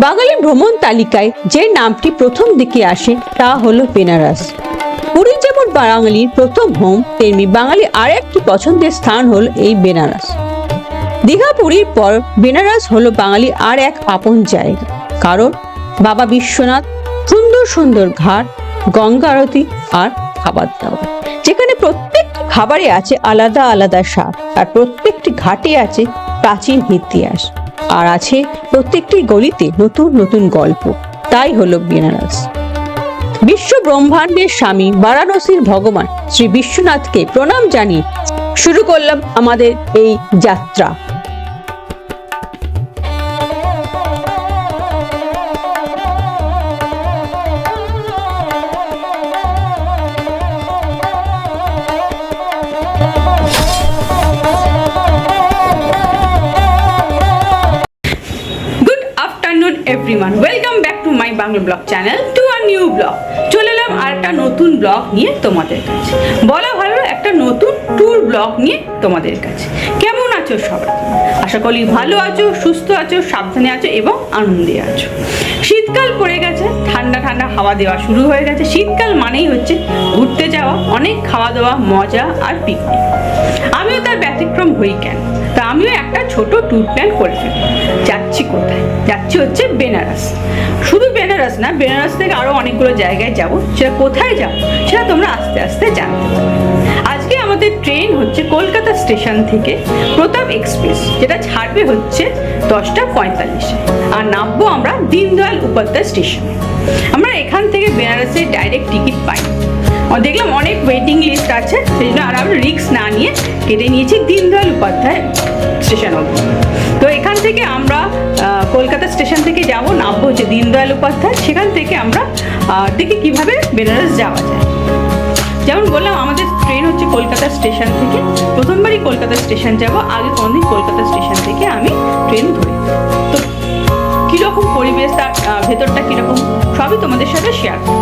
বাঙালি ভ্রমণ তালিকায় যে নামটি প্রথম দিকে আসে তা হলো বেনারস। পুরী যেমন বাঙালির প্রথম হোম, তেমনি বাঙালি আর একটি পছন্দের স্থান হল এই বেনারস। দীঘা পুরীর পর বেনারস হলো বাঙালি আর এক আপন জায়গা, কারণ বাবা বিশ্বনাথ, সুন্দর সুন্দর ঘাট, গঙ্গা আরতি আর খাবার দাবার, যেখানে প্রত্যেকটি খাবারে আছে আলাদা আলাদা স্বাদ, আর প্রত্যেকটি ঘাটে আছে প্রাচীন ইতিহাস, আর আছে প্রত্যেকটি গলিতে নতুন নতুন গল্প। তাই হলো বেনারস। বিশ্ব ব্রহ্মাণ্ডের স্বামী বারাণসীর ভগবান শ্রী বিশ্বনাথকে প্রণাম জানিয়ে শুরু করলাম আমাদের এই যাত্রা। Everyone, welcome back to my Bangla blog channel, to a new blog. চলে এলাম আর একটা নতুন ব্লগ নিয়ে তোমাদের কাছে, বলা ভালো একটা নতুন ট্যুর ব্লগ নিয়ে তোমাদের কাছে। কেমন আছো সবাই? আশা করি ভালো আছো, সুস্থ আছো, সাবধানে আছো এবং আনন্দে আছো। শীতকাল পড়ে গেছে, ঠান্ডা ঠান্ডা হাওয়া দেওয়া শুরু হয়ে গেছে। শীতকাল মানেই হচ্ছে ঘুরতে যাওয়া, অনেক খাওয়া দাওয়া, মজা আর পিকনিক। আমিও তার ব্যতিক্রম হই কেন, তা আমিও একটা ছোট ট্যুর প্ল্যান করে ফেলি। যাচ্ছি কোথায়? যাচ্ছি হচ্ছে বেনারস। শুধু বেনারস না, বেনারস থেকে আরো অনেকগুলো জায়গায় যাব। সেটা কোথায় যাব সেটা তোমরা আস্তে আস্তে জানতে পারবে। আজকে আমাদের ট্রেন হচ্ছে কলকাতা স্টেশন থেকে প্রতাপ এক্সপ্রেস, যেটা ছাড়বে হচ্ছে 10:45-এ, আর নামবো আমরা দীনদয়াল উপাধ্যায় স্টেশনে। আমরা এখান থেকে বেনারসের ডাইরেক্ট টিকিট পাই। দেখলাম অনেক ওয়েটিং লিস্ট আছে, সেই জন্য আর আমরা রিস্ক না নিয়ে কেটে নিয়েছি দীনদয়াল উপাধ্যায় স্টেশন অবধি। তো এখান থেকে আমরা কলকাতা স্টেশন থেকে যাব, নামবো হচ্ছে দীনদয়াল উপাধ্যায়। সেখান থেকে আমরা দেখি কিভাবে বেনারস যাওয়া যায়। যেমন বললাম, আমাদের ট্রেন হচ্ছে কলকাতা স্টেশন থেকে। প্রথমবারই কলকাতা স্টেশন যাব, আগে কোনোদিন কলকাতা স্টেশন থেকে আমি ট্রেন ধরি। তো কীরকম পরিবেশ, তার ভেতরটা কীরকম, সবই তোমাদের সাথে শেয়ার করব।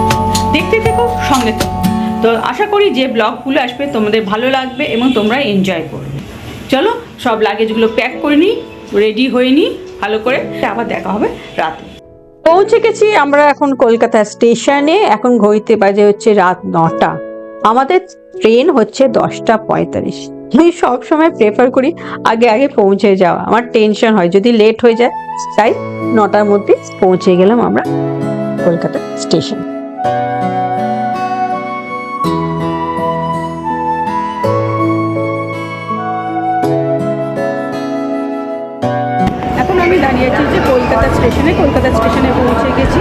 দেখতে থেকো, সঙ্গে থেকো। তো আশা করি যে ব্লগগুলো আসবে তোমাদের ভালো লাগবে এবং তোমরা এনজয় করবে। চলো সব লাগেজগুলো প্যাক করে নিই, রেডি হয়ে নিই ভালো করে, আবার দেখা হবে রাতে। পৌঁছে গেছি আমরা এখন কলকাতা স্টেশনে। এখন ঘড়িতে বাজে হচ্ছে রাত 9টা। আমাদের ট্রেন হচ্ছে 10:45। আমি সবসময় প্রেফার করি আগে আগে পৌঁছে যাওয়া, আমার টেনশন হয় যদি লেট হয়ে যায়। তাই 9টার মধ্যে পৌঁছে গেলাম আমরা কলকাতা স্টেশন। আমি দাঁড়িয়ে আছি যে কলকাতা স্টেশনে। কলকাতা স্টেশনে পৌঁছে গেছি।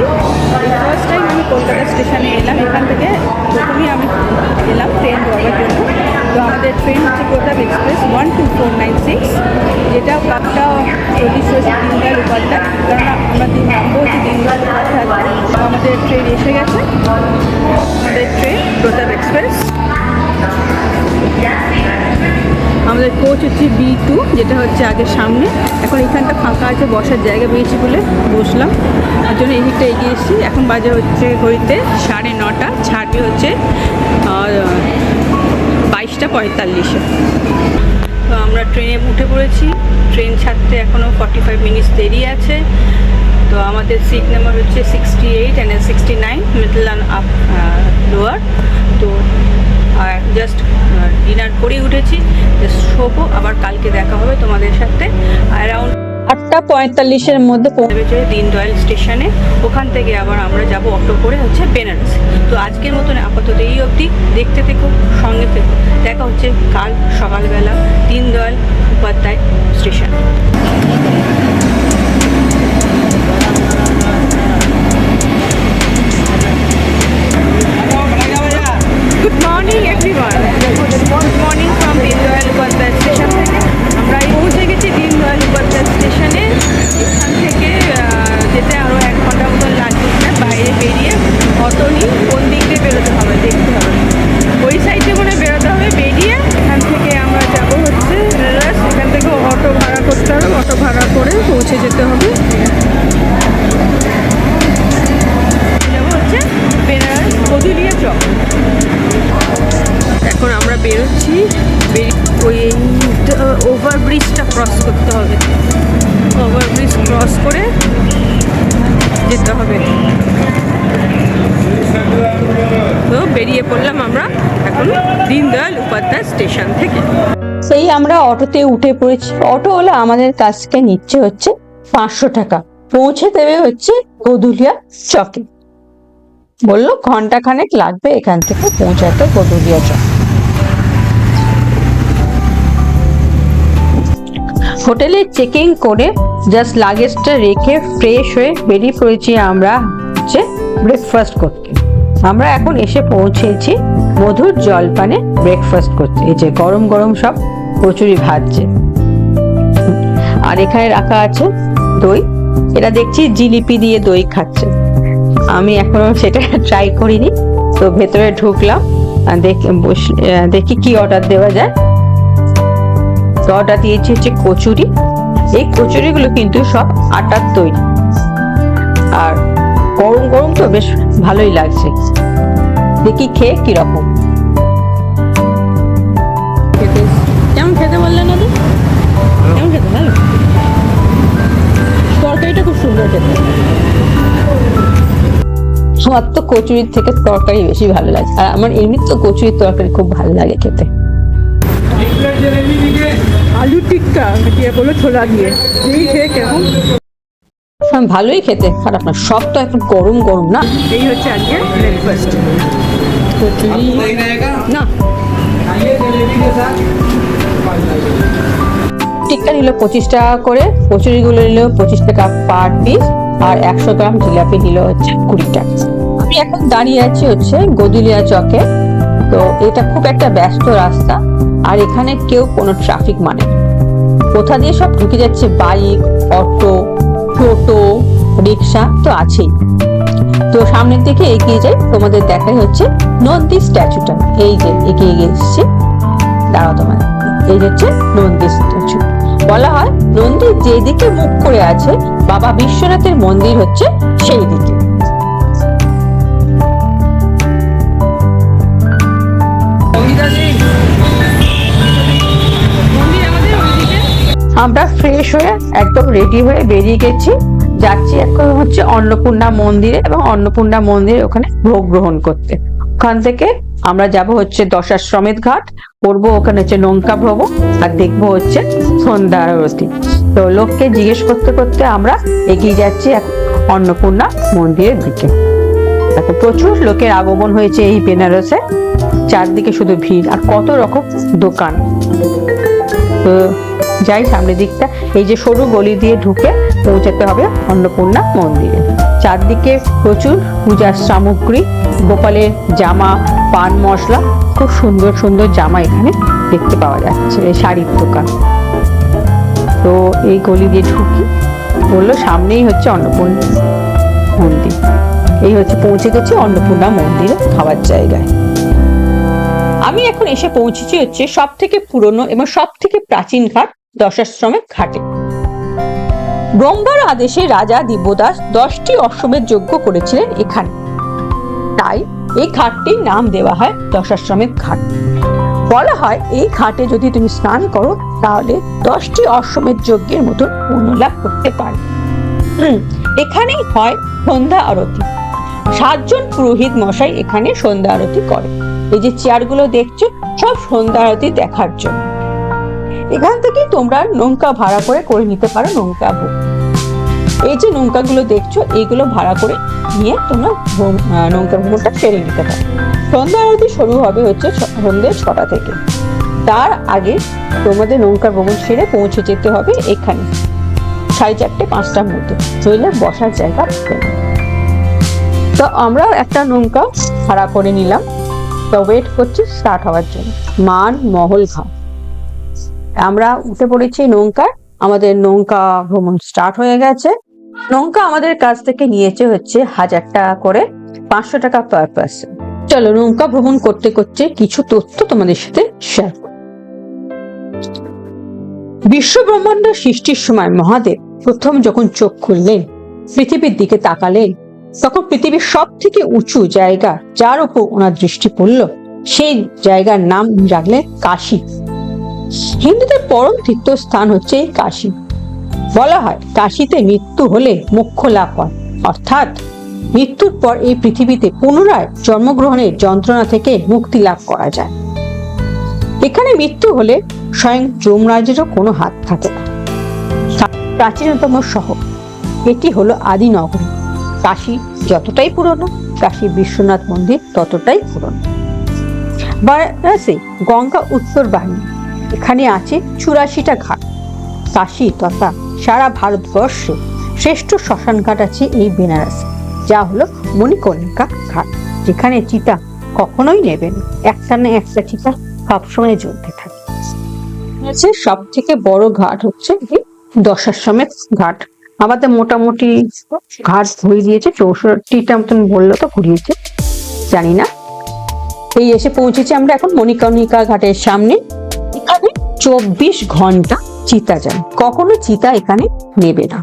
ফার্স্ট টাইম আমি কলকাতা স্টেশনে এলাম। এখান থেকে প্রথমেই আমি এলাম ট্রেন ধরবার জন্য। তো আমাদের ট্রেন হচ্ছে প্রতাপ এক্সপ্রেস 12496, যেটা কাপটা প্রডিউস হয়েছে দীনদয়াল উপাধ্যায়। কারণ আমরা নামবো হচ্ছে দীনদয়াল উপাধ্যায়। আমাদের ট্রেন এসে গেছে, আমাদের ট্রেন প্রতাপ এক্সপ্রেস। আমাদের কোচ হচ্ছে B2, যেটা হচ্ছে আগে সামনে। এখন এখানটা ফাঁকা আছে, বসার জায়গা পেয়েছি বলে বসলাম, তার জন্য এই দিকটা এগিয়ে এসেছি। এখন বাজে হচ্ছে ঘড়িতে 9:30, ছাড়বে হচ্ছে 22:45-এ। তো আমরা ট্রেনে উঠে পড়েছি। ট্রেন ছাড়তে এখনও 45 মিনিটস দেরি আছে। তো আমাদের সিট নাম্বার হচ্ছে 68 and 69, middle and up lower. তো আর জাস্ট ডিনার করেই উঠেছি, জাস্ট শোবো। আবার কালকে দেখা হবে তোমাদের সাথে অ্যারাউন্ড 8:45-এর মধ্যে পৌঁছে দীনদয়াল স্টেশনে। ওখান থেকে আবার আমরা যাব অটো করে হচ্ছে বেনারস। তো আজকের মতন আপাতত এই অবধি। দেখতে থেকো, সঙ্গে থেকো। দেখা হচ্ছে কাল সকালবেলা Deendayal Upadhyay station. Good morning everyone. Good morning from Deendayal Upadhyay station থেকে। আমরা পৌঁছে গেছি দীনদয়াল উপাধ্যায় স্টেশনে। এখান থেকে যেতে আরও 1 ঘন্টা মতন লাগবে। বাইরে বেরিয়ে অটো নিয়ে কোন দিক দিয়ে বেরোতে হবে দেখতে হবে। ওই সাইডে মনে বেরোতে হবে। বেরিয়ে এখান থেকে আমরা যাব হচ্ছে বেনারস। এখান থেকে অটো ভাড়া করতে হবে, অটো ভাড়া করে হবে। তো বেরিয়ে পড়লাম আমরা এখন দীনদয়াল উপাধ্যায় স্টেশন থেকে। সেই আমরা অটোতে উঠে পড়েছি। অটোওয়ালা আমাদের কাছ থেকে নিচ্ছে হচ্ছে 500 টাকা, পৌঁছে দেবে হচ্ছে গদুলিয়া চকে। বললো ঘন্টা খানেক লাগবে এখান থেকে পৌঁছাতে গদুলিয়া চক। হোটেলে চেকিং করে জাস্ট লাগেজটা রেখে ফ্রেশ হয়ে বেরিয়ে পড়েছি আমরা হচ্ছে ব্রেকফাস্ট করতে। আমরা এখন এসে পৌঁছেছি মধুর জলপানে ব্রেকফাস্ট করতে। এই যে গরম গরম সব কচুরি ভাজছে, আর এখানে রাখা আছে দই। এটা দেখছি জিলিপি দিয়ে দই খাচ্ছে, আমি এখনো সেটা ট্রাই করিনি। তো ভেতরে ঢুকলাম, দেখি কি অর্ডার দেওয়া যায়। তো অর্ডার দিয়েছি হচ্ছে কচুরি। এই কচুরিগুলো কিন্তু সব আটার তৈরি, আর গরম গরম তো বেশ ভালোই লাগছে। দেখি খেয়ে কিরকম। কেমন খেতে বললেন দাদু? কেমন খেতে? ভালো। তরকারিটা খুব সুন্দর খেতে। আমার তো কচুরির থেকে তরকারি বেশি ভালো লাগে, আর আমার এমনি তো কচুরির তরকারি খুব ভালো লাগে খেতে। আলু টিক্কা দিয়ে বলো ছোলা দিয়ে, এই খেয়ে কেমন? ভালোই খেতে, খারাপ না। সব তো এখন গরম গরম না। এই হচ্ছে আজকে ব্রেকফাস্ট। কচুরি না, টিক্কা নিল 25 টাকা করে, কচুরিগুলো নিল 25 টাকা পার পিস, আর 100 গ্রাম জিলাপি নিল হচ্ছে 20 টাকা। আমি এখন দাঁড়িয়ে আছি হচ্ছে গদুলিয়া চকে। তো এটা খুব একটা ব্যস্ত রাস্তা, আর এখানে কেউ কোনো ট্রাফিক মানে না। কোথা দিয়ে সব ঢুকে যাচ্ছে বাইক, অটো, টোটো, রিক্সা তো আছেই। তো সামনের দিকে এগিয়ে যাই, তোমাদের দেখাই হচ্ছে নন্দী স্ট্যাচুটা। এই যে এগিয়ে গেছি, দাঁড়াও তোমার। এই হচ্ছে নন্দী স্ট্যাচু। বলা হয় নন্দী যেদিকে মুখ করে আছে বাবা বিশ্বনাথের মন্দির হচ্ছে সেই দিকে। আমরা ফ্রেশ হয়ে একদম রেডি হয়ে বেরিয়ে গেছি, যাচ্ছি এখন হচ্ছে অন্নপূর্ণা মন্দিরে, এবং অন্নপূর্ণা মন্দিরে ওখানে ভোগ গ্রহণ করতে। ওখান থেকে আমরা যাব হচ্ছে দশাশ্বমেধ ঘাট, করবো ওখানে হচ্ছে নৌকা ভ্রমণ, আর দেখবো হচ্ছে সন্ধ্যা আরতি। তো লোককে জিজ্ঞেস করতে করতে আমরা এগিয়ে যাচ্ছি এখন অন্নপূর্ণা মন্দিরের দিকে। এখন প্রচুর লোকের আগমন হয়েছে এই বেনারসে, চারদিকে শুধু ভিড় আর কত রকম দোকান। তো যাই সামনের দিকটা, এই যে সরু গলি দিয়ে ঢুকে পৌঁছাতে হবে অন্নপূর্ণা মন্দিরে। চারদিকে প্রচুর পূজার সামগ্রী, গোপালের জামা, পান মশলা, খুব সুন্দর সুন্দর জামা এখানে দেখতে পাওয়া যাচ্ছে। এই শাড়ির দোকান। তো এই গলি দিয়ে ঢুকি, বললো সামনেই হচ্ছে অন্নপূর্ণা মন্দির। এই হচ্ছে পৌঁছে গেছি অন্নপূর্ণা মন্দিরে খাওয়ার জায়গায়। আমি এখন এসে পৌঁছেছি হচ্ছে সব থেকে পুরনো এবং সব থেকে প্রাচীন ঘাট দশাশ্রমেধ ঘাটে। ব্রহ্মার আদেশে রাজা দিব্যদাস 10টি অশ্বমেধ যজ্ঞ করেছিলেন এখানে, তাই এই ঘাটটির নাম দেওয়া হয় দশাশ্রমেধ ঘাট। বলা হয় এই ঘাটে যদি তুমি স্নান করো তাহলে 10টি অশ্বমেধ যজ্ঞের মতন পুণ্য লাভ করতে পারবে। এখানেই হয় সন্ধ্যা আরতি। 7 জন পুরোহিত মশাই এখানে সন্ধ্যা আরতি করে। এই যে চেয়ারগুলো দেখছো সব সন্ধ্যা আরতি দেখার জন্য। এখান থেকে তোমরা নৌকা ভাড়া করে নিতে পারো নৌকা ভোগ। এই যে নৌকাগুলো দেখছো এইগুলো ভাড়া করে নিয়ে তোমরা নৌকা ভ্রমণটা সেরে নিতে পারো। সন্ধ্যা আরতি শুরু হবে হচ্ছে সন্ধ্যে 6টা থেকে। তার আগে তোমাদের নৌকা ভ্রমণ সেরে পৌঁছে যেতে হবে এখানে 4:30 5টার মধ্যে, নইলে বসার জায়গা পাবে না। তো আমরা একটা নৌকা ভাড়া করে নিলাম, তো ওয়েট করছি স্টার্ট হওয়ার জন্য। মান মহল ঘাট আমরা উঠে পড়েছি নৌকা। আমাদের নৌকা ভ্রমণ স্টার্ট হয়ে গেছে। নৌকা আমাদের কাছ থেকে নিয়েছে হচ্ছে 1000 টাকা করে, 500 টাকা পার পার্সন। চলো নৌকা ভ্রমণ করতে করতে কিছু তথ্য তোমাদের সাথে শেয়ার করি। বিশ্ব ব্রহ্মাণ্ড সৃষ্টির সময় মহাদেব প্রথম যখন চোখ খুললেন, পৃথিবীর দিকে তাকালেন, তখন পৃথিবীর সব থেকে উঁচু জায়গা যার উপর ওনার দৃষ্টি পড়ল, সেই জায়গার নাম রাখলেন কাশী। হিন্দুদের পরম তীর্থস্থান হচ্ছে এই কাশী। বলা হয় কাশীতে মৃত্যু হলে মোক্ষ লাভ হয়, অর্থাৎ মৃত্যুর পর এই পৃথিবীতে পুনরায় জন্মগ্রহণের যন্ত্রণা থেকে মুক্তি লাভ করা যায়। এখানে মৃত্যু হলে স্বয়ং যমরাজেরও কোনো হাত থাকে না। প্রাচীনতম শহর, এটি হলো আদি নগরী। কাশী যতটাই পুরনো, কাশী বিশ্বনাথ মন্দির ততটাই পুরনো। বারাণসী গঙ্গা উত্তর বাহিনী, এখানে আছে 84টা ঘাট। কাশী তথা সারা ভারতবর্ষে শ্রেষ্ঠ শ্মশান ঘাট আছে এই বেনারসে, যা হলো মণিকর্ণিকা ঘাট, যেখানে চিতা কখনোই নেবেন, একটা না একটা চিতা সবসময় জ্বলতে থাকে। সব থেকে বড় ঘাট হচ্ছে দশাশ্বমেধ ঘাট। আমাদের মোটামুটি ঘাট ঘুরিয়ে দিয়েছে, 64টা মতন বললো তো ঘুরিয়েছে, জানি না। এই এসে পৌঁছেছি আমরা এখন মণিকর্ণিকা ঘাটের সামনে। এখানে 24 ঘন্টা চিতা যায়, কখনো চিতা এখানে নেবে না।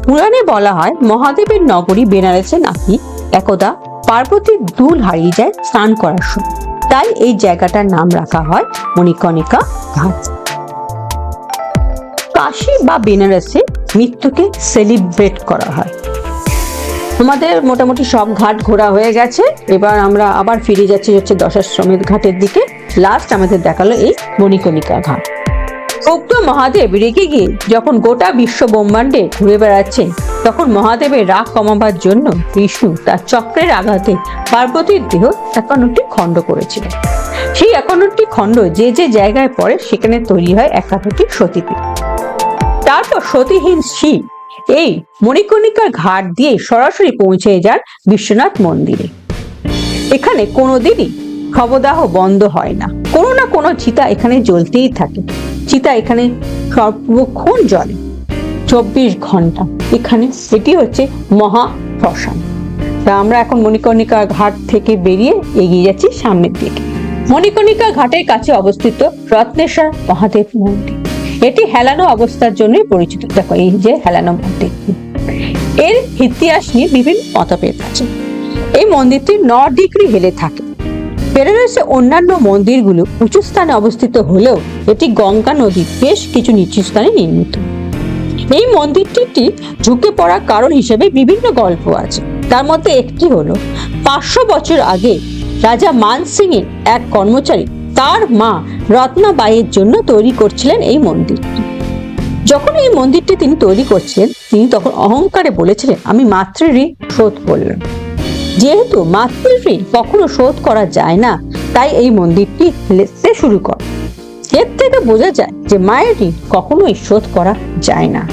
পুরাণে বলা হয় মহাদেবের নগরী বেনারসে নাকি একদা পার্বতীর দুল হারিয়ে যায় স্নান করার সময়, তাই এই জায়গাটার নাম রাখা হয় মণিকর্ণিকা ঘাট। কাশী বা বেনারসে মৃত্যুকে সেলিব্রেট করা হয়। আমাদের মোটামুটি সব ঘাট ঘোরা হয়ে গেছে, এবার আমরা আবার ফিরে যাচ্ছি হচ্ছে দশাশ্বমেধ ঘাটের দিকে। লাস্ট আমাদের দেখালো এই মণিকর্ণিকা ঘাট। উক্ত মহাদেব রেগে গিয়ে যখন গোটা বিশ্ব ব্রহ্মাণ্ডে ঘুরে বেড়াচ্ছেন, তখন মহাদেবের রাগ কমাবার জন্য বিষ্ণু তার চক্রের আঘাতে পার্বতীর দেহ 51টি খণ্ড করেছিলেন। সেই 51টি খণ্ড যে যে জায়গায় পড়ে সেখানে তৈরি হয় 51টি সতীপীঠ। তারপর সতীহীন শিব এই মণিকর্ণিকার ঘাট দিয়ে সরাসরি পৌঁছে যান বিশ্বনাথ মন্দিরে। এখানে কোনোদিনই শবদাহ বন্ধ হয় না, কোনো না কোনো চিতা এখানে জ্বলতেই থাকে। চিতা এখানে সর্বক্ষণ জ্বলে 24 ঘন্টা। এখানে এটি হচ্ছে মহা শ্মশান। তা আমরা এখন মণিকর্ণিকা ঘাট থেকে বেরিয়ে এগিয়ে যাচ্ছি সামনের দিকে। মণিকর্ণিকা ঘাটের কাছে অবস্থিত রত্নেশ্বর মহাদেব মন্দির, এটি হেলানো অবস্থার জন্য পরিচিত। দেখো এই যে হেলানো মন্দির, এর ইতিহাস নিয়ে বিভিন্ন মতভেদ আছে। এই মন্দিরটি 9 ডিগ্রি হেলে থাকে। বেনারসে অন্যান্য মন্দিরগুলো উঁচু স্থানে অবস্থিত হলেও এটি গঙ্গা নদীর বেশ কিছু নিচু স্থানে নির্মিত। এই মন্দিরটি ঝুঁকে পড়ার কারণ হিসেবে বিভিন্ন গল্প আছে। তার মধ্যে একটি হলো 500 বছর আগে রাজা মান সিং এর এক কর্মচারী তার মা রত্নাবাইয়ের জন্য তৈরি করছিলেন এই মন্দিরটি। যখন এই মন্দিরটি তিনি তৈরি করছিলেন, তিনি তখন অহংকারে বলেছিলেন, আমি মাতৃঋণ শোধ করলাম। যেহেতু মাতৃঋণ কখনো শোধ করা যায় না, তাই এই মন্দিরটি লেখতে শুরু করে। এর থেকে বোঝা যায় যে মায়ের ঋণ কখনোই শোধ করা যায় না।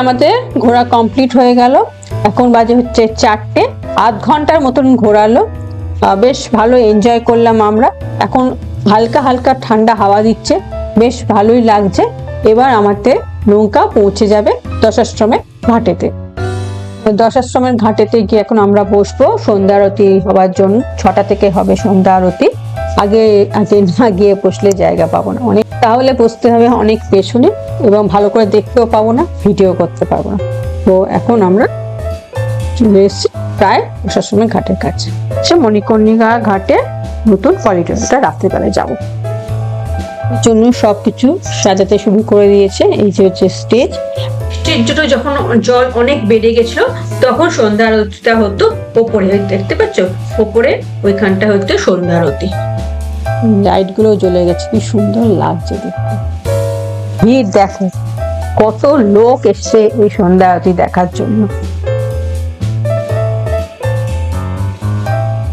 আমাদের ঘোরা কমপ্লিট হয়ে গেল। এখন বাজে হচ্ছে 4টে, আধ ঘন্টার মতন ঘোরালো, বেশ ভালো এনজয় করলাম আমরা। এখন হালকা হালকা ঠান্ডা হাওয়া দিচ্ছে, বেশ ভালোই লাগছে। এবার আমাদের নৌকা পৌঁছে যাবে দশাশ্রমের ঘাটেতে। দশাশ্রমের ঘাটেতে গিয়ে এখন আমরা বসবো সন্ধ্যা আরতি হওয়ার জন্য। 6টা থেকে হবে সন্ধ্যা আরতি। আগে আগে না গিয়ে বসলে জায়গা পাবো না, অনেক তাহলে বসতে হবে অনেক পেছনে এবং ভালো করে দেখতেও পাবো না, ভিডিও করতে পারবো না। তো এখন আমরা চলে এসেছি প্রায় প্রশাসনিক ঘাটের কাছে, সে মণিকর্ণিকা ঘাটে নতুন করিডোর, এটা রাত্রিবেলায় যাবো। এর জন্য সবকিছু সাজাতে শুরু করে দিয়েছে। এই যে হচ্ছে স্টেজ, স্টেজটা যখন জল অনেক বেড়ে গেছিল তখন সন্ধ্যা আরতিটা হতো ওপরে, দেখতে পাচ্ছ ওপরে ওইখানটা হতো সন্ধ্যা আরতি। লাইট গুলো জ্বলে গেছে, কি সুন্দর লাগছে দেখতে। ভিড় দেখো, কত লোক এসছে এই সন্ধ্যা আরতি দেখার জন্য।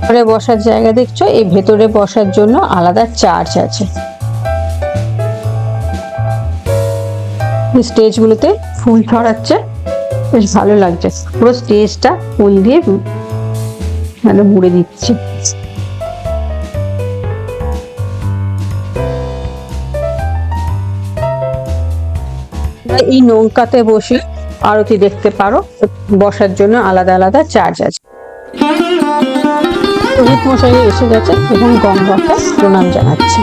ভেতরে বসার জায়গা দেখছো, এই ভেতরে বসার জন্য আলাদা চার্চ আছে। স্টেজ গুলোতে ফুল ছড়াচ্ছে, বেশ ভালো লাগছে। পুরো স্টেজটা ফুল দিয়ে মানে মুড়ে দিচ্ছে। এই নৌকাতে বসে আরতি দেখতে পারো, বসার জন্য আলাদা আলাদা চার্জ আছে। পুরোহিত মশাই এসে গেছে এবং গঙ্গাকে প্রণাম জানাচ্ছে।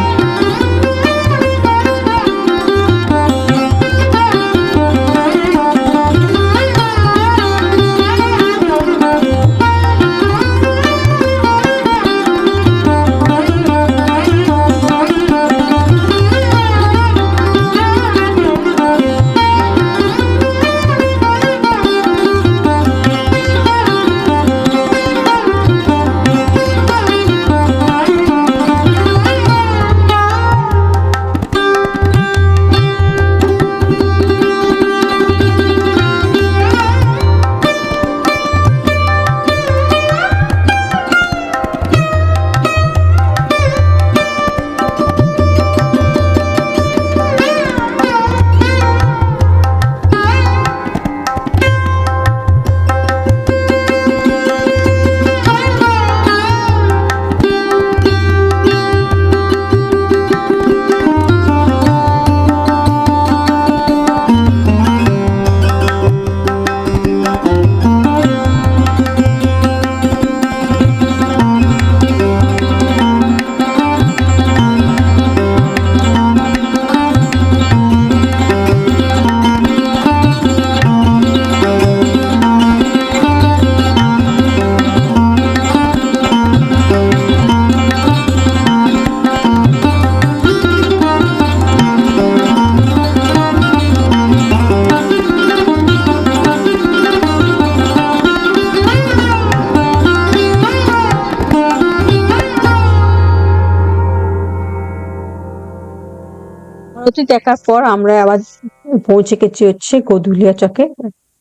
আরতি দেখার পর আমরা আবার পৌঁছে গেছি হচ্ছে গোধুলিয়া চকে।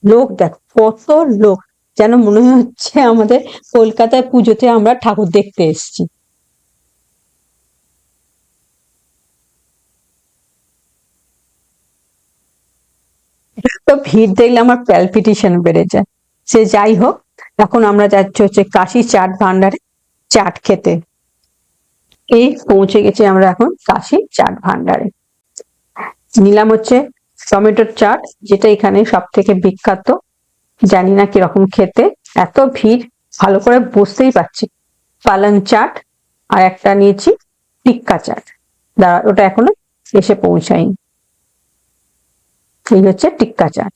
লোক দেখো কত লোক, যেন মনে হচ্ছে আমাদের কলকাতায় পুজোতে আমরা ঠাকুর দেখতে এসেছি। তো ভিড় দেখলে আমার প্যালপিটেশন বেড়ে যায়। সে যাই হোক, এখন আমরা যাচ্ছি হচ্ছে কাশি চাট ভান্ডারে চাট খেতে। এই পৌঁছে গেছি আমরা এখন কাশি চাট ভান্ডারে। নিলাম হচ্ছে টমেটোর চাট, যেটা এখানে সব থেকে বিখ্যাত। জানি না কিরকম খেতে, এত ভিড় ভালো করে বুঝতেই পারছি। পালং চাট আর একটা নিয়েছি টিক্কা চাট, দাঁড়া ওটা এখনো এসে পৌঁছায়নি। এই হচ্ছে টিক্কা চাট,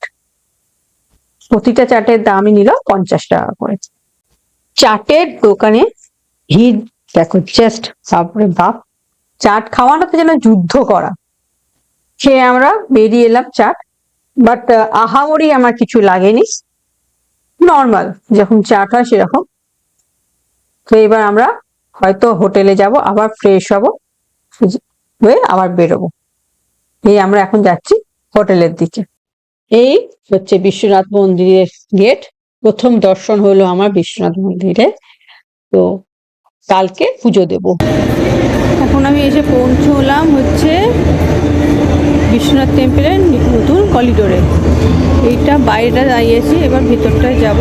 প্রতিটা চাটের দামই নিল 50 টাকা করে। চাটের দোকানে ভিড় দেখো, জাস্ট বাপরে বাপ, চাট খাওয়ানো তো যেন যুদ্ধ করা। খেয়ে আমরা বেরিয়ে এলাম চাট, বাট আহামরি আমার কিছু লাগেনি, নর্মাল যখন চাট হয় সেরকম। তো এবার আমরা হয়তো হোটেলে যাব, আবার ফ্রেশ হব, হয়ে আবার বেরোবো। এই আমরা এখন যাচ্ছি হোটেলের দিকে। এই হচ্ছে বিশ্বনাথ মন্দিরের গেট, প্রথম দর্শন হলো আমার বিশ্বনাথ মন্দিরে। তো কালকে পুজো দেব। এখন আমি এসে পৌঁছলাম হচ্ছে বিশ্বনাথ টেম্পলের নতুন করিডোরে। এইটা বাইরেটা দাঁড়িয়েছি, এবার ভেতরটায় যাব।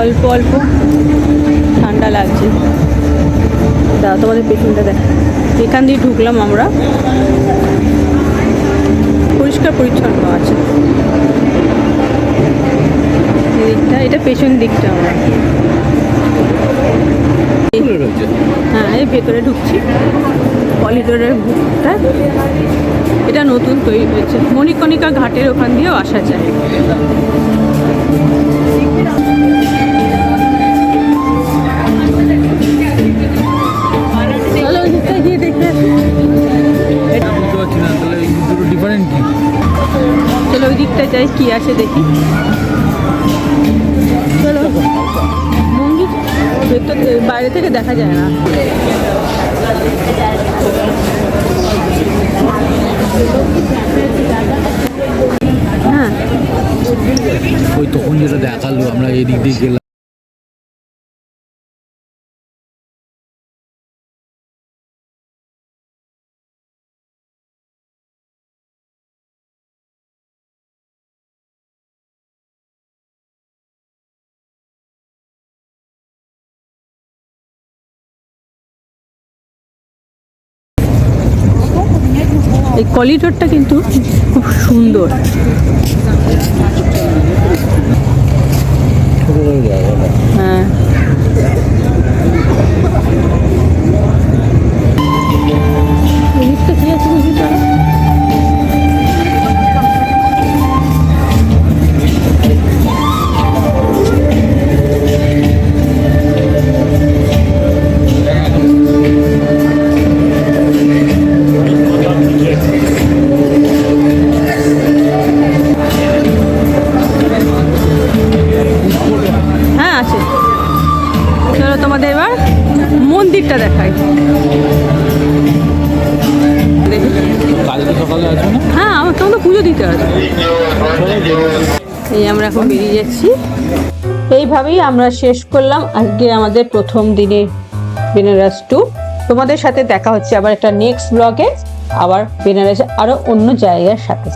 অল্প অল্প ঠান্ডা লাগছে, দাও তোমাদের পেছনটা দেখ। এখান দিয়ে ঢুকলাম আমরা, পরিষ্কার পরিচ্ছন্ন আছে দিকটা, এটা পেছন দিকটা। আমরা হ্যাঁ, এই ভেতরে ঢুকছি করিডোরের ভেতরটা। এটা নতুন তৈরি হয়েছে, মণিকণিকা ঘাটের ওখান দিয়েও আসা যায়। চলো ওই দিকটা গিয়ে দেখে আসি। চলো ওই দিকটা যাই, কি আছে দেখি। চলো, মন্দির ভেতর বাইরে থেকে দেখা যায় না। হ্যাঁ, ওই তখন যেটা দেখালো আমরা এদিক দিয়ে গেলাম। এই করিডোরটা কিন্তু খুব সুন্দর। হ্যাঁ, এদিকটা কি আছে বুঝি তো? হ্যাঁ আছে। চলো তোমাদের এবার মন্দিরটা দেখাই। কালকে সকালে আসবে না? হ্যাঁ, আমার তখন তো পুজো দিতে হবে। এই আমরা এখন বেরিয়ে যাচ্ছি। এইভাবেই আমরা শেষ করলাম আজকে আমাদের প্রথম দিনের বেনারস ট্যুর। তোমাদের সাথে দেখা হচ্ছে আবার একটা নেক্সট ব্লগে, আবার বেনারসে আরো অন্য জায়গার সাথে।